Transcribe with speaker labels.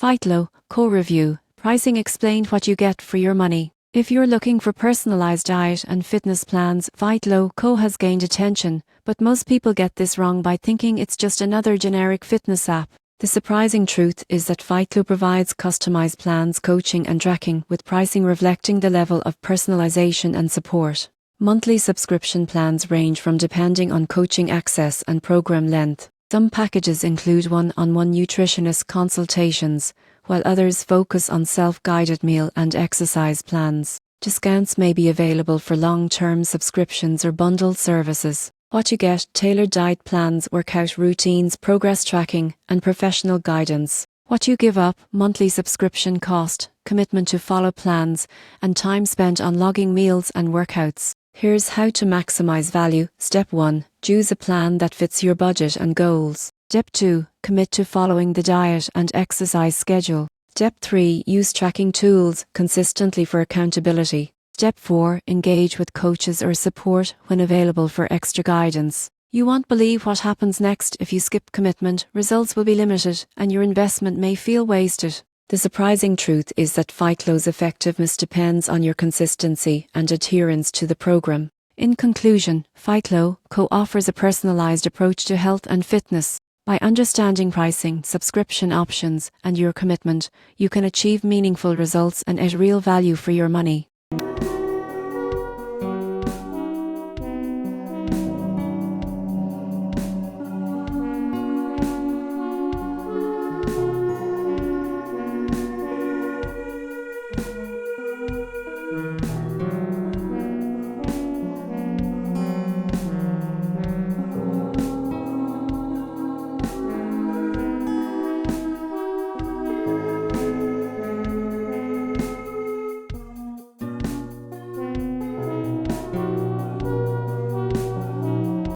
Speaker 1: Fiteloco review. Pricing explained: what you get for your money. If you're looking for personalized diet and fitness plans, Fiteloco has gained attention, but most people get this wrong by thinking it's just another generic fitness app. The surprising truth is that Fiteloco provides customized plans, coaching and tracking, with pricing reflecting the level of personalization and support. Monthly subscription plans range from depending on coaching access and program length. Some packages include one-on-one nutritionist consultations, while others focus on self-guided meal and exercise plans. Discounts may be available for long-term subscriptions or bundled services. What you get: tailored diet plans, workout routines, progress tracking, and professional guidance. What you give up: monthly subscription cost, commitment to follow plans, and time spent on logging meals and workouts. Here's how to maximize value. Step 1. Choose a plan that fits your budget and goals. Step 2. Commit to following the diet and exercise schedule. Step 3. Use tracking tools consistently for accountability. Step 4. Engage with coaches or support when available for extra guidance. You won't believe what happens next if you skip commitment. Results will be limited and your investment may feel wasted. The surprising truth is that Fiteloco's effectiveness depends on your consistency and adherence to the program. In conclusion, Fiteloco offers a personalized approach to health and fitness. By understanding pricing, subscription options, and your commitment, you can achieve meaningful results and add real value for your money.